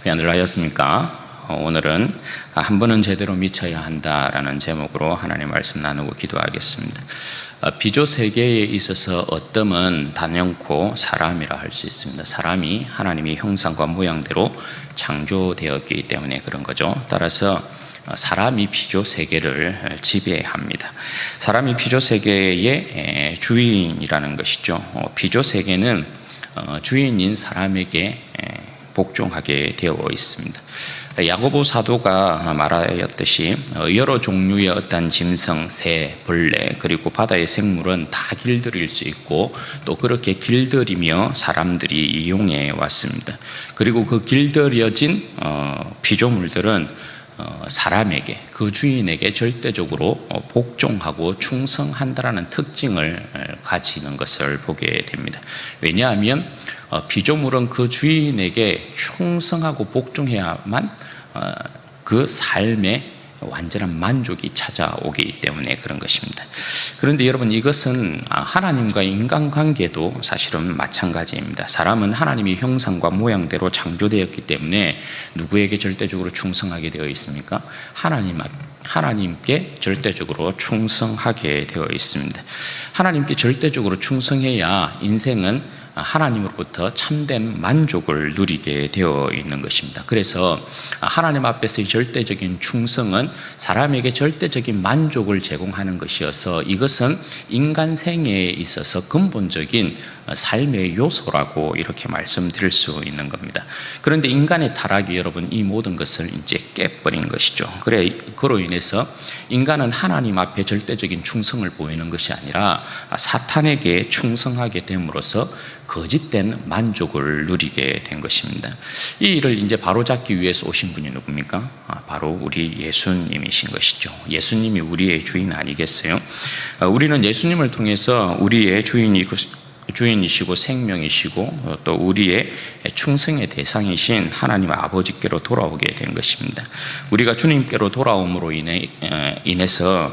표현을 하였습니까? 오늘은 한 번은 제대로 미쳐야 한다라는 제목으로 하나님 말씀 나누고 기도하겠습니다. 비조 세계에 있어서 어뜸은 단연코 사람이라 할 수 있습니다. 사람이 하나님의 형상과 모양대로 창조되었기 때문에 그런 거죠. 따라서 사람이 비조 세계를 지배합니다. 사람이 비조 세계의 주인이라는 것이죠. 비조 세계는 주인인 사람에게 복종하게 되어 있습니다. 야고보 사도가 말하였듯이 여러 종류의 어떤 짐승, 새, 벌레 그리고 바다의 생물은 다 길들일 수 있고 또 그렇게 길들이며 사람들이 이용해 왔습니다. 그리고 그 길들여진 피조물들은 사람에게, 그 주인에게 절대적으로 복종하고 충성한다라는 특징을 가지는 것을 보게 됩니다. 왜냐하면 피조물은 그 주인에게 충성하고 복종해야만 그 삶에 완전한 만족이 찾아오기 때문에 그런 것입니다. 그런데 여러분, 이것은 하나님과 인간관계도 사실은 마찬가지입니다. 사람은 하나님의 형상과 모양대로 창조되었기 때문에 누구에게 절대적으로 충성하게 되어 있습니까? 하나님께 절대적으로 충성하게 되어 있습니다. 하나님께 절대적으로 충성해야 인생은 하나님으로부터 참된 만족을 누리게 되어 있는 것입니다. 그래서 하나님 앞에서의 절대적인 충성은 사람에게 절대적인 만족을 제공하는 것이어서 이것은 인간 생애에 있어서 근본적인 삶의 요소라고 이렇게 말씀드릴 수 있는 겁니다. 그런데 인간의 타락이 여러분 이 모든 것을 이제 깨버린 것이죠. 그로 인해서 인간은 하나님 앞에 절대적인 충성을 보이는 것이 아니라 사탄에게 충성하게 됨으로써 거짓된 만족을 누리게 된 것입니다. 이 일을 이제 바로잡기 위해서 오신 분이 누굽니까? 바로 우리 예수님이신 것이죠. 예수님이 우리의 주인 아니겠어요? 우리는 예수님을 통해서 우리의 주인이시고 생명이시고 또 우리의 충성의 대상이신 하나님 아버지께로 돌아오게 된 것입니다. 우리가 주님께로 돌아옴으로 인해서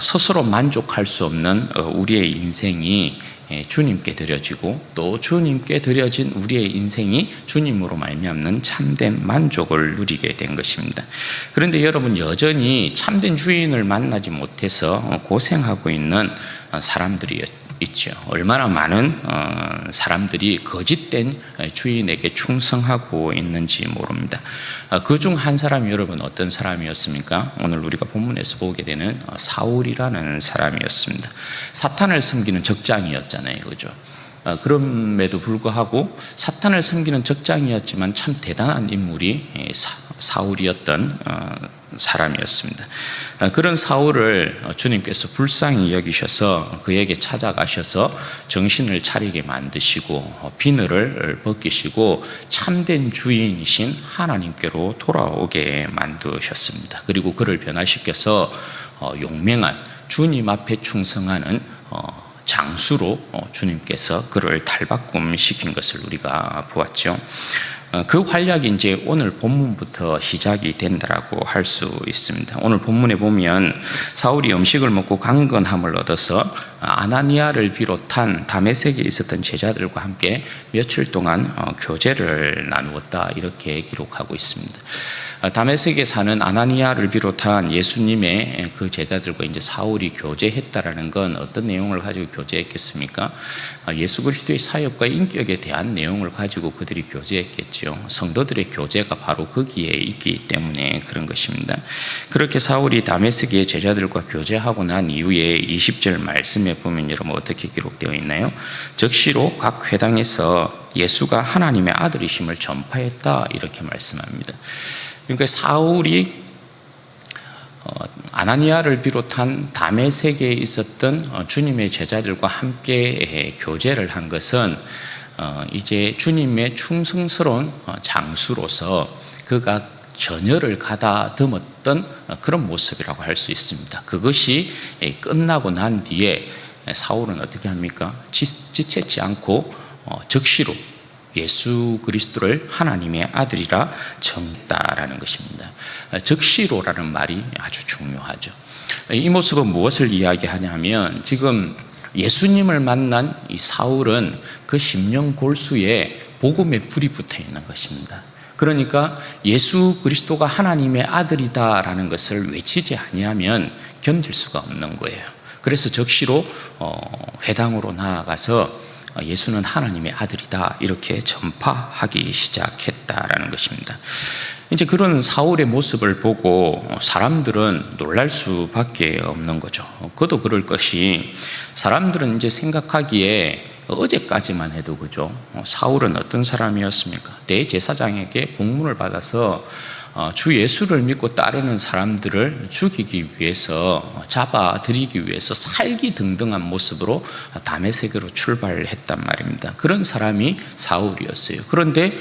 스스로 만족할 수 없는 우리의 인생이 주님께 드려지고 또 주님께 드려진 우리의 인생이 주님으로 말미암는 참된 만족을 누리게 된 것입니다. 그런데 여러분, 여전히 참된 주인을 만나지 못해서 고생하고 있는 사람들이 있죠. 얼마나 많은 사람들이 거짓된 주인에게 충성하고 있는지 모릅니다. 그중 한 사람이 여러분 어떤 사람이었습니까? 오늘 우리가 본문에서 보게 되는 사울이라는 사람이었습니다. 사탄을 섬기는 적장이었잖아요, 그죠? 그럼에도 불구하고 사탄을 섬기는 적장이었지만 참 대단한 인물이 사울이었던 사람이었습니다. 그런 사울을 주님께서 불쌍히 여기셔서 그에게 찾아가셔서 정신을 차리게 만드시고 비늘을 벗기시고 참된 주인이신 하나님께로 돌아오게 만드셨습니다. 그리고 그를 변화시켜서 용맹한 주님 앞에 충성하는 장수로 주님께서 그를 탈바꿈시킨 것을 우리가 보았죠. 그 활약이 이제 오늘 본문부터 시작이 된다라고 할 수 있습니다. 오늘 본문에 보면 사울이 음식을 먹고 강건함을 얻어서 아나니아를 비롯한 다메섹에 있었던 제자들과 함께 며칠 동안 교제를 나누었다, 이렇게 기록하고 있습니다. 다메섹에 사는 아나니아를 비롯한 예수님의 그 제자들과 이제 사울이 교제했다라는 건 어떤 내용을 가지고 교제했겠습니까? 예수 그리스도의 사역과 인격에 대한 내용을 가지고 그들이 교제했겠죠. 성도들의 교제가 바로 거기에 있기 때문에 그런 것입니다. 그렇게 사울이 다메섹의 제자들과 교제하고 난 이후에 20절 말씀에 보면 여러분 어떻게 기록되어 있나요? 즉시로 각 회당에서 예수가 하나님의 아들이심을 전파했다, 이렇게 말씀합니다. 그러니까 사울이 아나니아를 비롯한 다메섹에 있었던 주님의 제자들과 함께 교제를 한 것은 이제 주님의 충성스러운 장수로서 그가 전열을 가다듬었던 그런 모습이라고 할 수 있습니다. 그것이 끝나고 난 뒤에 사울은 어떻게 합니까? 지체치 않고 즉시로 예수 그리스도를 하나님의 아들이라 정했다라는 것입니다. 즉시로라는 말이 아주 중요하죠. 이 모습은 무엇을 이야기하냐 하면 지금 예수님을 만난 이 사울은 그 심령 골수에 복음의 불이 붙어 있는 것입니다. 그러니까 예수 그리스도가 하나님의 아들이다라는 것을 외치지 아니하면 견딜 수가 없는 거예요. 그래서 적시로 회당으로 나아가서 예수는 하나님의 아들이다 이렇게 전파하기 시작했다라는 것입니다. 이제 그런 사울의 모습을 보고 사람들은 놀랄 수밖에 없는 거죠. 그도 그럴 것이, 사람들은 이제 생각하기에 어제까지만 해도 그죠, 사울은 어떤 사람이었습니까? 대제사장에게 공문을 받아서 주 예수를 믿고 따르는 사람들을 죽이기 위해서, 잡아들이기 위해서 살기등등한 모습으로 다메섹으로 출발했단 말입니다. 그런 사람이 사울이었어요. 그런데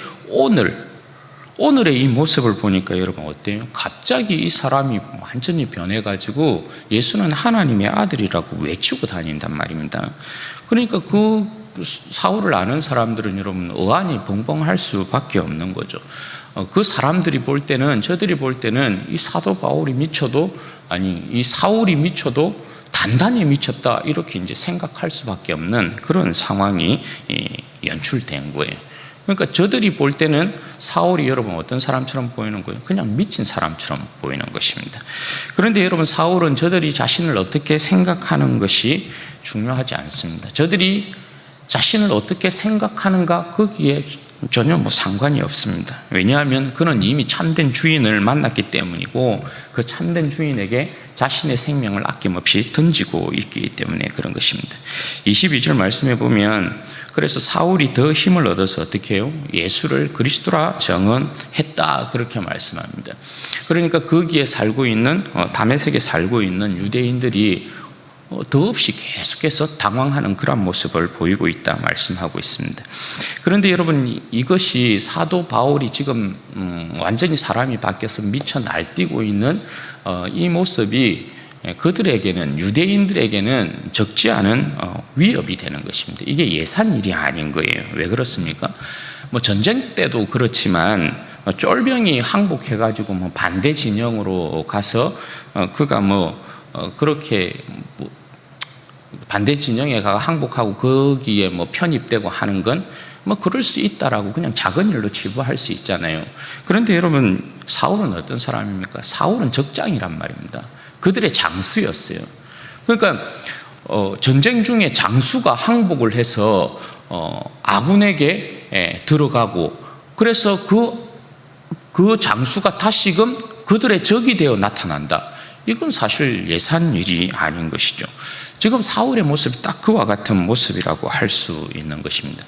오늘의 이 모습을 보니까 여러분 어때요? 갑자기 이 사람이 완전히 변해가지고 예수는 하나님의 아들이라고 외치고 다닌단 말입니다. 그러니까 그 사울을 아는 사람들은 여러분 어안이 벙벙할 수밖에 없는 거죠. 그 사람들이 볼 때는, 저들이 볼 때는 이 사도 바울이 미쳐도, 아니 이 사울이 미쳐도 단단히 미쳤다 이렇게 이제 생각할 수밖에 없는 그런 상황이 연출된 거예요. 그러니까 저들이 볼 때는 사울이 여러분 어떤 사람처럼 보이는 거예요? 그냥 미친 사람처럼 보이는 것입니다. 그런데 여러분 사울은 저들이 자신을 어떻게 생각하는 것이 중요하지 않습니다. 저들이 자신을 어떻게 생각하는가 거기에 전혀 상관이 없습니다. 왜냐하면 그는 이미 참된 주인을 만났기 때문이고, 그 참된 주인에게 자신의 생명을 아낌없이 던지고 있기 때문에 그런 것입니다. 22절 말씀해 보면, 그래서 사울이 더 힘을 얻어서 어떻게 해요? 예수를 그리스도라 정언했다 그렇게 말씀합니다. 그러니까 거기에 살고 있는 다메섹에 살고 있는 유대인들이 더없이 계속해서 당황하는 그런 모습을 보이고 있다 말씀하고 있습니다. 그런데 여러분 이것이 사도 바울이 지금 완전히 사람이 바뀌어서 미쳐 날뛰고 있는 이 모습이 그들에게는, 유대인들에게는 적지 않은 위협이 되는 것입니다. 이게 예산 일이 아닌 거예요. 왜 그렇습니까? 전쟁 때도 그렇지만 쫄병이 항복해가지고 반대 진영으로 가서 그가 그렇게 반대 진영에 가 항복하고 거기에 편입되고 하는 건 그럴 수 있다라고 그냥 작은 일로 치부할 수 있잖아요. 그런데 여러분 사울은 어떤 사람입니까? 사울은 적장이란 말입니다. 그들의 장수였어요. 그러니까 전쟁 중에 장수가 항복을 해서 아군에게 들어가고, 그래서 그 장수가 다시금 그들의 적이 되어 나타난다. 이건 사실 예산 일이 아닌 것이죠. 지금 사울의 모습이 딱 그와 같은 모습이라고 할 수 있는 것입니다.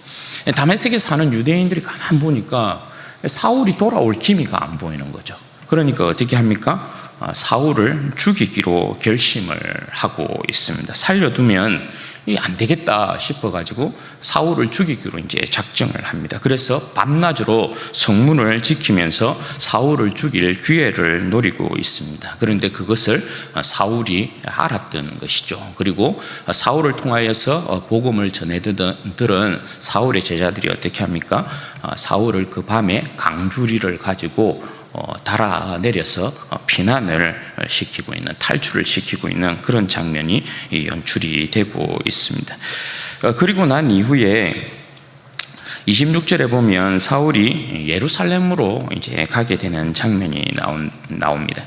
다메섹에 사는 유대인들이 가만 보니까 사울이 돌아올 기미가 안 보이는 거죠. 그러니까 어떻게 합니까? 사울을 죽이기로 결심을 하고 있습니다. 살려두면 안 되겠다 싶어가지고 사울을 죽이기로 이제 작정을 합니다. 그래서 밤낮으로 성문을 지키면서 사울을 죽일 기회를 노리고 있습니다. 그런데 그것을 사울이 알았던 것이죠. 그리고 사울을 통하여서 복음을 전해들은 사울의 제자들이 어떻게 합니까? 사울을 그 밤에 강주리를 가지고 달아내려서 피난을 시키고 있는, 탈출을 시키고 있는 그런 장면이 연출이 되고 있습니다. 그리고 난 이후에 26절에 보면 사울이 예루살렘으로 이제 가게 되는 장면이 나옵니다.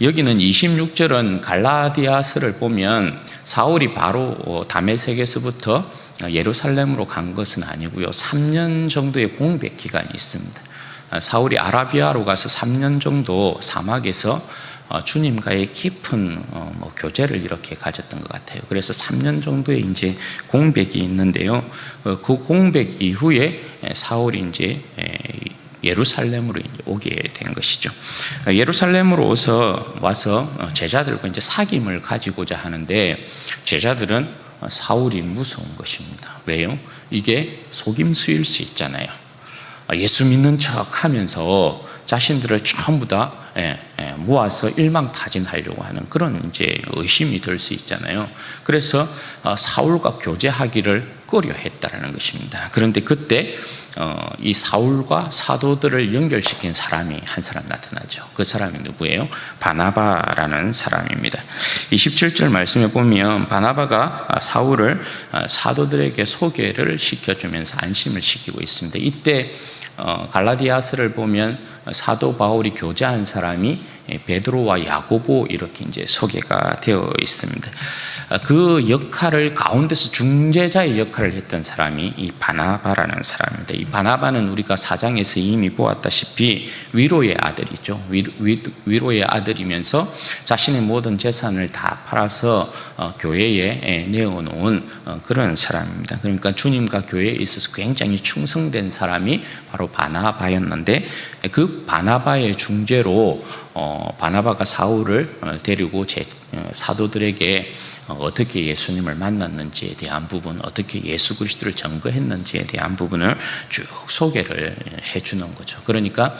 여기는 26절은 갈라디아서를 보면 사울이 바로 다메섹에서부터 예루살렘으로 간 것은 아니고요. 3년 정도의 공백 기간이 있습니다. 사울이 아라비아로 가서 3년 정도 사막에서 주님과의 깊은 교제를 이렇게 가졌던 것 같아요. 그래서 3년 정도의 이제 공백이 있는데요. 그 공백 이후에 사울이 이제 예루살렘으로 이제 오게 된 것이죠. 예루살렘으로 와서 제자들과 이제 사귐을 가지고자 하는데, 제자들은 사울이 무서운 것입니다. 왜요? 이게 속임수일 수 있잖아요. 예수 믿는 척 하면서 자신들을 전부 다 모아서 일망타진하려고 하는 그런 이제 의심이 들 수 있잖아요. 그래서 사울과 교제하기를 꺼려했다라는 것입니다. 그런데 그때 이 사울과 사도들을 연결시킨 사람이 한 사람 나타나죠. 그 사람이 누구예요? 바나바라는 사람입니다. 27절 말씀에 보면 바나바가 사울을 사도들에게 소개를 시켜주면서 안심을 시키고 있습니다. 이때 갈라디아서를 보면 사도 바울이 교제한 사람이 베드로와 야고보 이렇게 이제 소개가 되어 있습니다. 그 역할을 가운데서 중재자의 역할을 했던 사람이 이 바나바라는 사람입니다. 이 바나바는 우리가 4장에서 이미 보았다시피 위로의 아들이죠. 위로의 아들이면서 자신의 모든 재산을 다 팔아서 교회에 내어놓은 그런 사람입니다. 그러니까 주님과 교회에 있어서 굉장히 충성된 사람이 바로 바나바였는데, 그 바나바의 중재로 바나바가 사울을 데리고 사도들에게 어떻게 예수님을 만났는지에 대한 부분, 어떻게 예수 그리스도를 증거했는지에 대한 부분을 쭉 소개를 해주는 거죠. 그러니까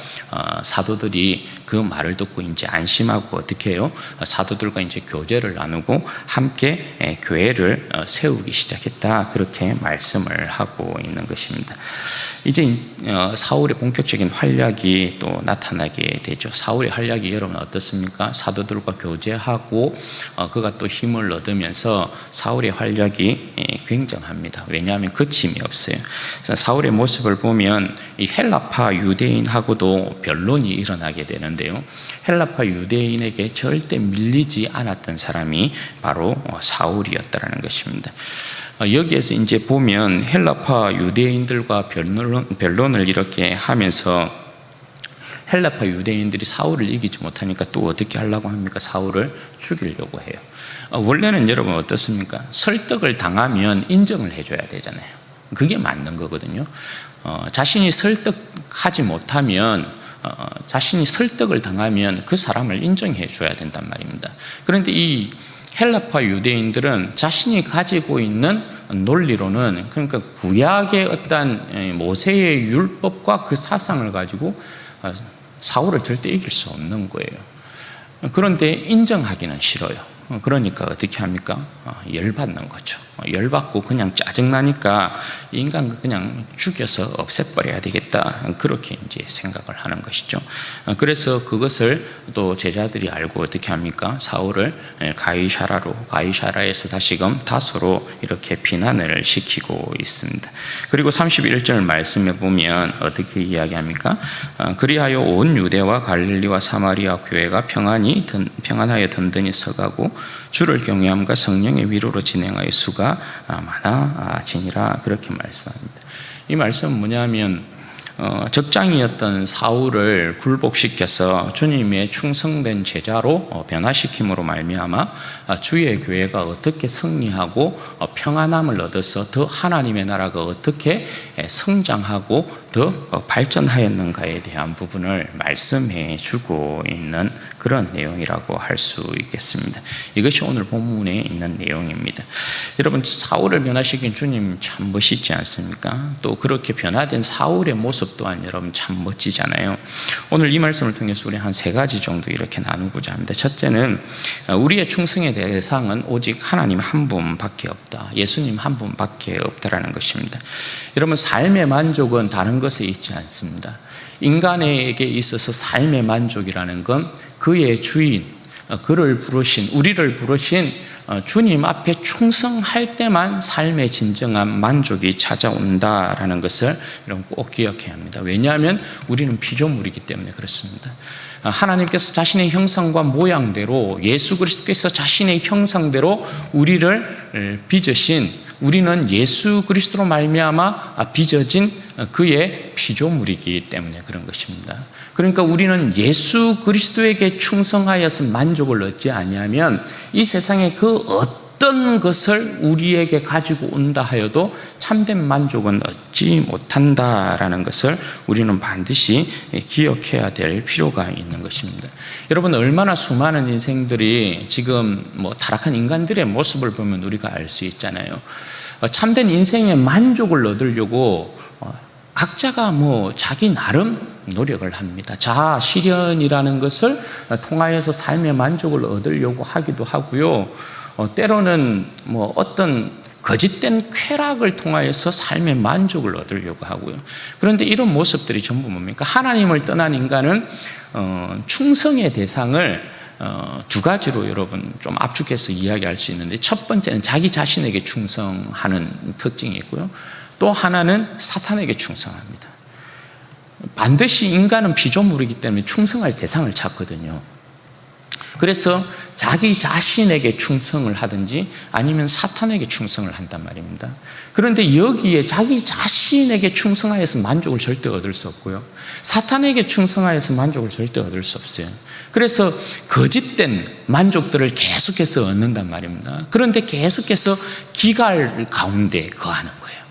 사도들이 그 말을 듣고 이제 안심하고 어떻게 해요? 사도들과 이제 교제를 나누고 함께 교회를 세우기 시작했다, 그렇게 말씀을 하고 있는 것입니다. 이제 사울의 본격적인 활약이 또 나타나게 되죠. 사울의 활약이 여러분 어떻습니까? 사도들과 교제하고 그가 또 힘을 얻으면서 사울의 활약이 굉장합니다. 왜냐하면 그침이 없어요. 사울의 모습을 보면 이 헬라파 유대인하고도 변론이 일어나게 되는데요, 헬라파 유대인에게 절대 밀리지 않았던 사람이 바로 사울이었다는 것입니다. 여기에서 이제 보면 헬라파 유대인들과 변론을 이렇게 하면서 헬라파 유대인들이 사울을 이기지 못하니까 또 어떻게 하려고 합니까? 사울을 죽이려고 해요. 원래는 여러분 어떻습니까? 설득을 당하면 인정을 해줘야 되잖아요. 그게 맞는 거거든요. 자신이 설득하지 못하면, 자신이 설득을 당하면 그 사람을 인정해 줘야 된단 말입니다. 그런데 이 헬라파 유대인들은 자신이 가지고 있는 논리로는, 그러니까 구약의 어떤 모세의 율법과 그 사상을 가지고 사울을 절대 이길 수 없는 거예요. 그런데 인정하기는 싫어요. 그러니까 어떻게 합니까? 열받는 거죠. 열받고 그냥 짜증나니까 인간 그냥 죽여서 없애버려야 되겠다, 그렇게 이제 생각을 하는 것이죠. 그래서 그것을 또 제자들이 알고 어떻게 합니까? 사울을 가이사라에서 다시금 다소로 이렇게 피난을 시키고 있습니다. 그리고 31절 말씀에 보면 어떻게 이야기합니까? 그리하여 온 유대와 갈릴리와 사마리아 교회가 평안하여 든든히 서가고 주를 경외함과 성령의 위로로 진행하여 수가 많아지니라, 그렇게 말씀합니다. 이 말씀은 뭐냐면 적장이었던 사울을 굴복시켜서 주님의 충성된 제자로 변화시킴으로 말미암아 주의 교회가 어떻게 승리하고 평안함을 얻어서 더 하나님의 나라가 어떻게 성장하고 더 발전하였는가에 대한 부분을 말씀해 주고 있는 그런 내용이라고 할 수 있겠습니다. 이것이 오늘 본문에 있는 내용입니다. 여러분, 사울을 변화시킨 주님 참 멋있지 않습니까? 또 그렇게 변화된 사울의 모습 또한 여러분 참 멋지잖아요. 오늘 이 말씀을 통해서 우리 한 3가지 정도 이렇게 나누고자 합니다. 첫째는 우리의 충성의 대상은 오직 하나님 한 분밖에 없다, 예수님 한 분밖에 없다라는 것입니다. 여러분, 삶의 만족은 다른 것에 있지 않습니다. 인간에게 있어서 삶의 만족이라는 건 그의 주인, 우리를 부르신 주님 앞에 충성할 때만 삶의 진정한 만족이 찾아온다라는 것을 여러분 꼭 기억해야 합니다. 왜냐하면 우리는 피조물이기 때문에 그렇습니다. 하나님께서 자신의 형상과 모양대로, 예수 그리스도께서 자신의 형상대로 우리를 빚으신, 우리는 예수 그리스도로 말미암아 빚어진 그의 피조물이기 때문에 그런 것입니다. 그러니까 우리는 예수 그리스도에게 충성하여서 만족을 얻지 아니하면 이 세상에 그 어떤 것을 우리에게 가지고 온다 하여도 참된 만족은 얻지 못한다라는 것을 우리는 반드시 기억해야 될 필요가 있는 것입니다. 여러분, 얼마나 수많은 인생들이 지금 타락한 인간들의 모습을 보면 우리가 알 수 있잖아요. 참된 인생의 만족을 얻으려고 각자가 자기 나름 노력을 합니다. 자아 실현이라는 것을 통하여서 삶의 만족을 얻으려고 하기도 하고요. 때로는 어떤 거짓된 쾌락을 통하여서 삶의 만족을 얻으려고 하고요. 그런데 이런 모습들이 전부 뭡니까? 하나님을 떠난 인간은 충성의 대상을 2가지로 여러분 좀 압축해서 이야기할 수 있는데, 첫 번째는 자기 자신에게 충성하는 특징이 있고요. 또 하나는 사탄에게 충성합니다. 반드시 인간은 피조물이기 때문에 충성할 대상을 찾거든요. 그래서 자기 자신에게 충성을 하든지 아니면 사탄에게 충성을 한단 말입니다. 그런데 여기에 자기 자신에게 충성하여서 만족을 절대 얻을 수 없고요, 사탄에게 충성하여서 만족을 절대 얻을 수 없어요. 그래서 거짓된 만족들을 계속해서 얻는단 말입니다. 그런데 계속해서 기갈 가운데 거하는 거예요.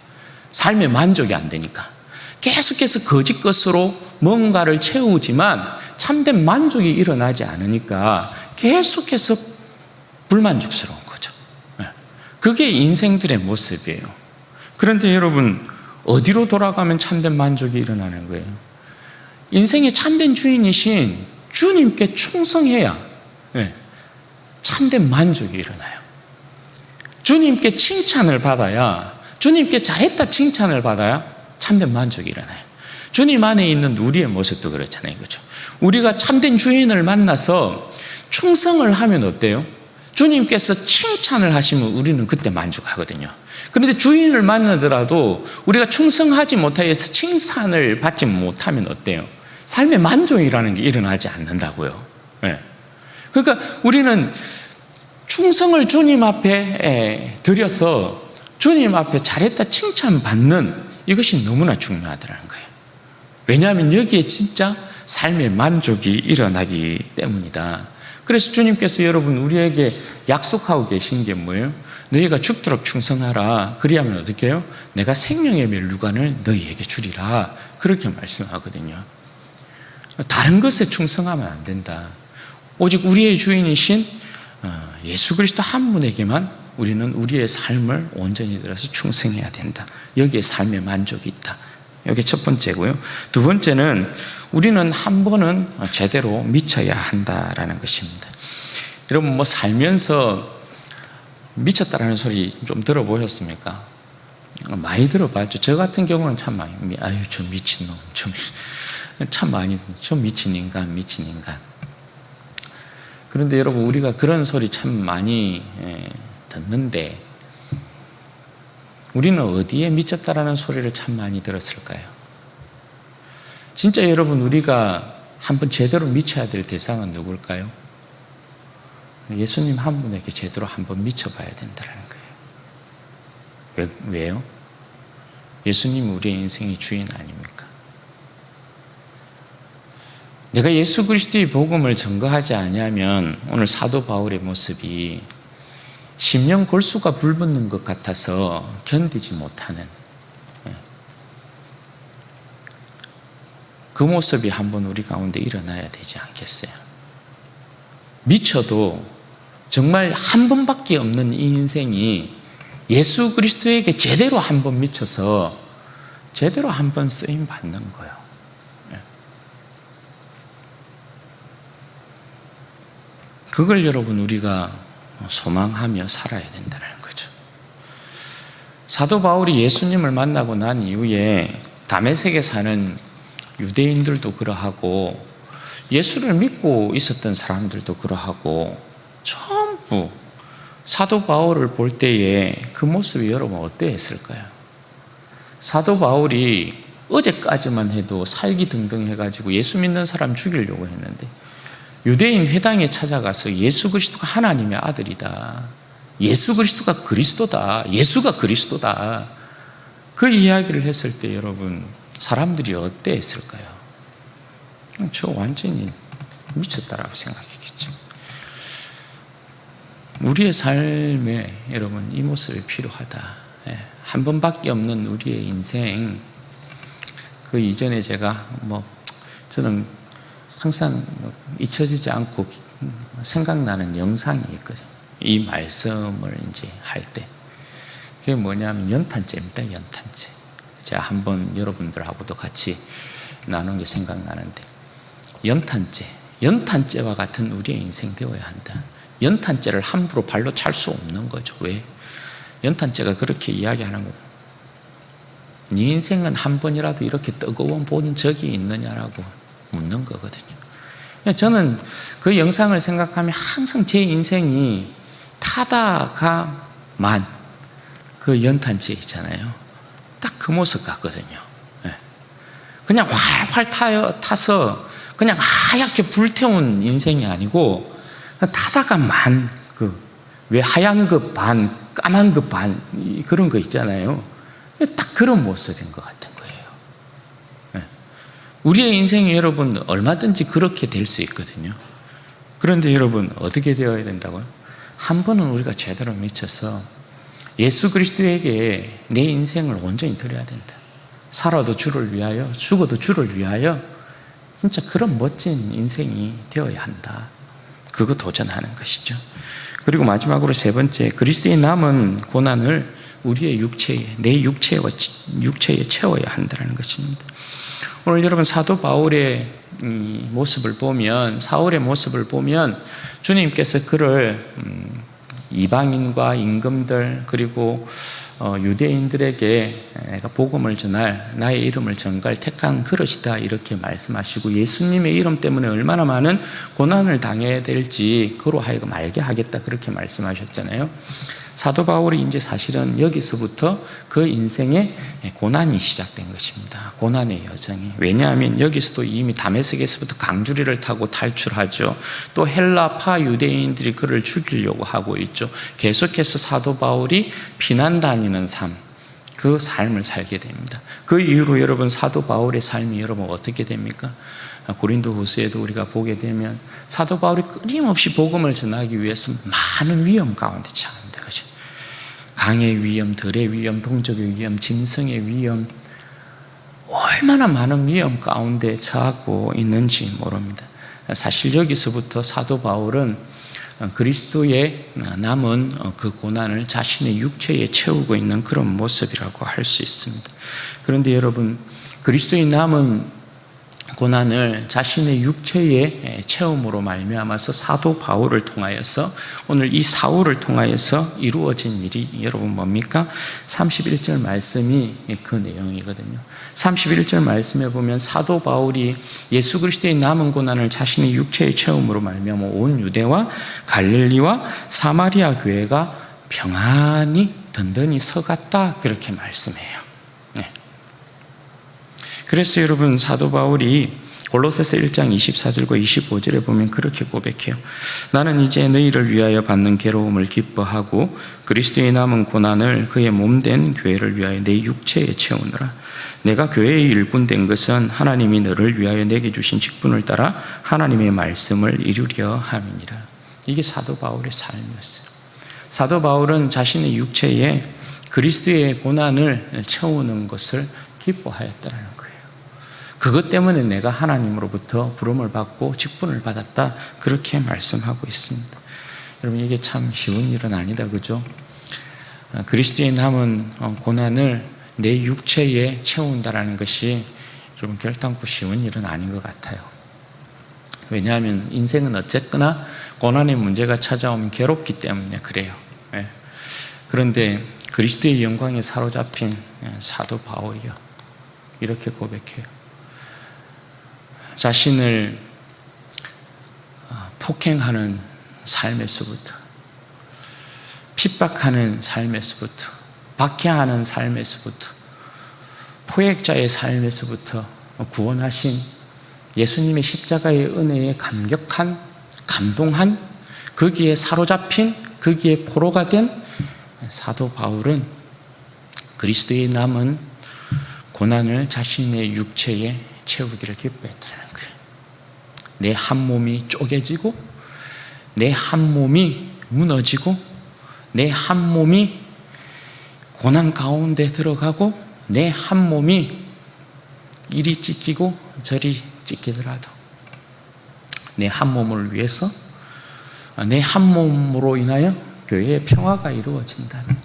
삶의 만족이 안 되니까 계속해서 거짓 것으로 뭔가를 채우지만 참된 만족이 일어나지 않으니까 계속해서 불만족스러운 거죠. 그게 인생들의 모습이에요. 그런데 여러분, 어디로 돌아가면 참된 만족이 일어나는 거예요? 인생의 참된 주인이신 주님께 충성해야 참된 만족이 일어나요. 주님께 칭찬을 받아야, 주님께 잘했다 칭찬을 받아야 참된 만족이 일어나요. 주님 안에 있는 우리의 모습도 그렇잖아요. 그렇죠? 우리가 참된 주인을 만나서 충성을 하면 어때요? 주님께서 칭찬을 하시면 우리는 그때 만족하거든요. 그런데 주인을 만나더라도 우리가 충성하지 못하여서 칭찬을 받지 못하면 어때요? 삶의 만족이라는 게 일어나지 않는다고요. 그러니까 우리는 충성을 주님 앞에 드려서 주님 앞에 잘했다 칭찬받는 이것이 너무나 중요하더라는 거예요. 왜냐하면 여기에 진짜 삶의 만족이 일어나기 때문이다. 그래서 주님께서 여러분 우리에게 약속하고 계신 게 뭐예요? 너희가 죽도록 충성하라. 그리하면 어떻게 해요? 내가 생명의 멸류관을 너희에게 주리라. 그렇게 말씀하거든요. 다른 것에 충성하면 안 된다. 오직 우리의 주인이신 예수 그리스도 한 분에게만 우리는 우리의 삶을 온전히 들어서 충성해야 된다. 여기에 삶의 만족이 있다. 이게 첫 번째고요. 두 번째는 우리는 한 번은 제대로 미쳐야 한다라는 것입니다. 여러분 뭐 살면서 미쳤다라는 소리 좀 들어보셨습니까? 많이 들어봤죠. 저 같은 경우는 참 많이, 아유 저 미친놈, 참 많이, 저 미친 인간. 그런데 여러분 우리가 그런 소리 참 많이 듣는데 우리는 어디에 미쳤다라는 소리를 참 많이 들었을까요? 진짜 여러분 우리가 한번 제대로 미쳐야 될 대상은 누굴까요? 예수님 한 분에게 제대로 한번 미쳐봐야 된다는 거예요. 왜요? 예수님이 우리의 인생의 주인 아닙니까? 내가 예수 그리스도의 복음을 전거하지 아니하면 오늘 사도 바울의 모습이 심령 골수가 불붙는 것 같아서 견디지 못하는 그 모습이 한번 우리 가운데 일어나야 되지 않겠어요? 미쳐도 정말 한 번밖에 없는 이 인생이 예수 그리스도에게 제대로 한번 미쳐서 제대로 한번 쓰임 받는 거예요. 그걸 여러분 우리가 소망하며 살아야 된다는 거죠. 사도 바울이 예수님을 만나고 난 이후에 다메섹에 사는 유대인들도 그러하고 예수를 믿고 있었던 사람들도 그러하고 전부 사도 바울을 볼 때에 그 모습이 여러분 어떠했을까요? 사도 바울이 어제까지만 해도 살기등등 해가지고 예수 믿는 사람 죽이려고 했는데 유대인 회당에 찾아가서 예수 그리스도가 하나님의 아들이다, 예수 그리스도가 그리스도다, 예수가 그리스도다, 그 이야기를 했을 때 여러분 사람들이 어땠을까요? 저 완전히 미쳤다라고 생각했겠죠. 우리의 삶에 여러분 이 모습이 필요하다. 한 번밖에 없는 우리의 인생. 그 이전에 제가 저는 항상 잊혀지지 않고 생각나는 영상이 있거든요. 이 말씀을 이제 할 때. 그게 뭐냐면 연탄재입니다. 연탄재. 제가 한번 여러분들하고도 같이 나눈 게 생각나는데, 연탄재와 같은 우리의 인생 되어야 한다. 연탄재를 함부로 발로 찰 수 없는 거죠. 왜? 연탄재가 그렇게 이야기하는 거다. 네 인생은 한 번이라도 이렇게 뜨거워 본 적이 있느냐라고 묻는 거거든요. 저는 그 영상을 생각하면 항상 제 인생이 타다가만 그 연탄재 있잖아요. 딱 그 모습 같거든요. 그냥 활활 타서 그냥 하얗게 불태운 인생이 아니고 타다가 왜 하얀 것 반, 까만 것 반, 그런 거 있잖아요. 딱 그런 모습인 것 같은 거예요. 우리의 인생이 여러분 얼마든지 그렇게 될 수 있거든요. 그런데 여러분 어떻게 되어야 된다고요? 한 번은 우리가 제대로 미쳐서 예수 그리스도에게 내 인생을 온전히 드려야 된다. 살아도 주를 위하여, 죽어도 주를 위하여, 진짜 그런 멋진 인생이 되어야 한다. 그거 도전하는 것이죠. 그리고 마지막으로 세 번째, 그리스도의 남은 고난을 우리의 내 육체에 채워야 한다는 것입니다. 오늘 여러분 사도 바울의 모습을 보면, 사울의 모습을 보면 주님께서 그를 이방인과 임금들 그리고 유대인들에게 내가 복음을 전할 나의 이름을 전갈 택한 그릇이다 이렇게 말씀하시고, 예수님의 이름 때문에 얼마나 많은 고난을 당해야 될지 그로 하여금 알게 하겠다 그렇게 말씀하셨잖아요. 사도 바울이 이제 사실은 여기서부터 그 인생의 고난이 시작된 것입니다. 고난의 여정이. 왜냐하면 여기서도 이미 다메섹에서부터 강주리를 타고 탈출하죠. 또 헬라파 유대인들이 그를 죽이려고 하고 있죠. 계속해서 사도 바울이 피난 다니는 삶, 그 삶을 살게 됩니다. 그 이후로 여러분 사도 바울의 삶이 여러분 어떻게 됩니까? 고린도 후서에도 우리가 보게 되면 사도 바울이 끊임없이 복음을 전하기 위해서 많은 위험 가운데 처합니다. 강의 위험, 들의 위험, 동족의 위험, 짐승의 위험, 얼마나 많은 위험 가운데 처하고 있는지 모릅니다. 사실 여기서부터 사도 바울은 그리스도의 남은 그 고난을 자신의 육체에 채우고 있는 그런 모습이라고 할 수 있습니다. 그런데 여러분, 그리스도의 남은 고난을 자신의 육체의 체험으로 말미암아서 사도 바울을 통하여서, 오늘 이 사울을 통하여서 이루어진 일이 여러분 뭡니까? 31절 말씀이 그 내용이거든요. 31절 말씀에 보면 사도 바울이 예수 그리스도의 남은 고난을 자신의 육체의 체험으로 말미암아 온 유대와 갈릴리와 사마리아 교회가 평안히 든든히 서갔다 그렇게 말씀해요. 그래서 여러분 사도 바울이 골로새서 1장 24절과 25절에 보면 그렇게 고백해요. 나는 이제 너희를 위하여 받는 괴로움을 기뻐하고 그리스도의 남은 고난을 그의 몸된 교회를 위하여 내 육체에 채우느라. 내가 교회의 일꾼된 것은 하나님이 너를 위하여 내게 주신 직분을 따라 하나님의 말씀을 이루려 함이니라. 이게 사도 바울의 삶이었어요. 사도 바울은 자신의 육체에 그리스도의 고난을 채우는 것을 기뻐하였다는 거예요. 그것 때문에 내가 하나님으로부터 부름을 받고 직분을 받았다 그렇게 말씀하고 있습니다. 여러분 이게 참 쉬운 일은 아니다, 그죠? 그리스도의 남은 고난을 내 육체에 채운다는 것이 여러분 결단코 쉬운 일은 아닌 것 같아요. 왜냐하면 인생은 어쨌거나 고난의 문제가 찾아오면 괴롭기 때문에 그래요. 그런데 그리스도의 영광에 사로잡힌 사도 바울이요, 이렇게 고백해요. 자신을 폭행하는 삶에서부터, 핍박하는 삶에서부터, 박해하는 삶에서부터, 포획자의 삶에서부터 구원하신 예수님의 십자가의 은혜에 감동한, 거기에 사로잡힌, 거기에 포로가 된 사도 바울은 그리스도의 남은 고난을 자신의 육체에 채우기를 기뻐했다는 거예요. 내 한 몸이 쪼개지고, 내 한 몸이 무너지고, 내 한 몸이 고난 가운데 들어가고, 내 한 몸이 이리 찢기고 저리 찢기더라도 내 한 몸을 위해서, 내 한 몸으로 인하여 교회의 평화가 이루어진다면,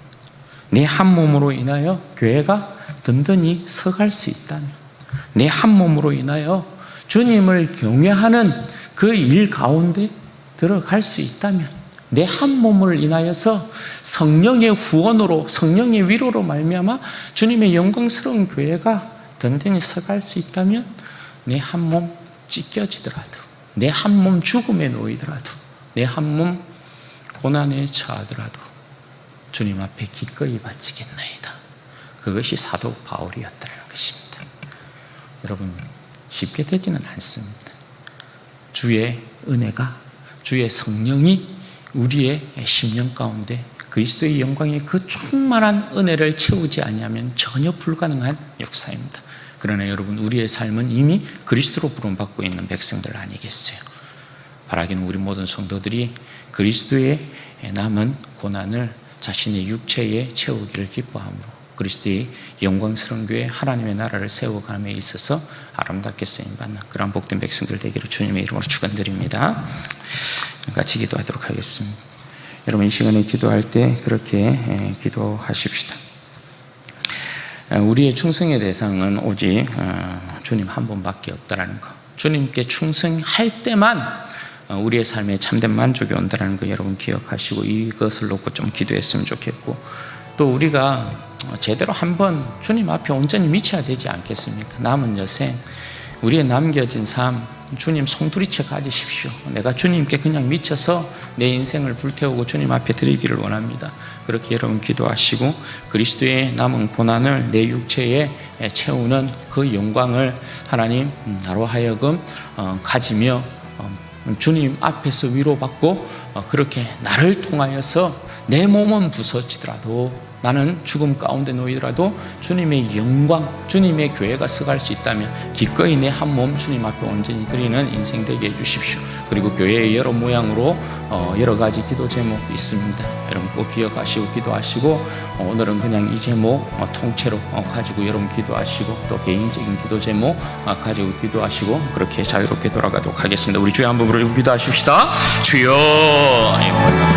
내 한 몸으로 인하여 교회가 든든히 서갈 수 있다면, 내 한 몸으로 인하여 주님을 경외하는 그 일 가운데 들어갈 수 있다면, 내 한 몸을 인하여서 성령의 후원으로, 성령의 위로로 말미암아 주님의 영광스러운 교회가 든든히 서갈 수 있다면, 내 한 몸 찢겨지더라도, 내 한 몸 죽음에 놓이더라도, 내 한 몸 고난에 처하더라도 주님 앞에 기꺼이 바치겠나이다. 그것이 사도 바울이었다는 것입니다. 여러분 쉽게 되지는 않습니다. 주의 은혜가, 주의 성령이 우리의 심령 가운데 그리스도의 영광의 그 충만한 은혜를 채우지 아니하면 전혀 불가능한 역사입니다. 그러나 여러분, 우리의 삶은 이미 그리스도로 부름받고 있는 백성들 아니겠어요? 바라기는 우리 모든 성도들이 그리스도의 남은 고난을 자신의 육체에 채우기를 기뻐함으로 그리스도의 영광스러운 교회, 하나님의 나라를 세워감에 있어서 아름답게 쓰임받는 그런 복된 백성들 되기를 주님의 이름으로 축원드립니다. 같이 기도하도록 하겠습니다. 여러분, 이 시간에 기도할 때 그렇게 기도하십시다. 우리의 충성의 대상은 오직 주님 한 분밖에 없다라는 것, 주님께 충성할 때만 우리의 삶에 참된 만족이 온다는 거 여러분 기억하시고 이것을 놓고 좀 기도했으면 좋겠고, 또 우리가 제대로 한번 주님 앞에 온전히 미쳐야 되지 않겠습니까? 남은 여생, 우리의 남겨진 삶 주님 송두리째 가지십시오. 내가 주님께 그냥 미쳐서 내 인생을 불태우고 주님 앞에 드리기를 원합니다. 그렇게 여러분 기도하시고 그리스도의 남은 고난을 내 육체에 채우는 그 영광을 하나님 나로 하여금 가지며 주님 앞에서 위로받고 그렇게 나를 통하여서 내 몸은 부서지더라도, 나는 죽음 가운데 놓이더라도 주님의 영광, 주님의 교회가 서갈 수 있다면 기꺼이 내 한 몸 주님 앞에 온전히 드리는 인생 되게 해주십시오. 그리고 교회의 여러 모양으로 여러 가지 기도 제목 있습니다. 여러분 꼭 기억하시고 기도하시고, 오늘은 그냥 이 제목 통째로 가지고 여러분 기도하시고, 또 개인적인 기도 제목 가지고 기도하시고, 그렇게 자유롭게 돌아가도록 하겠습니다. 우리 주여 한번 부르고 기도하십시다. 주여.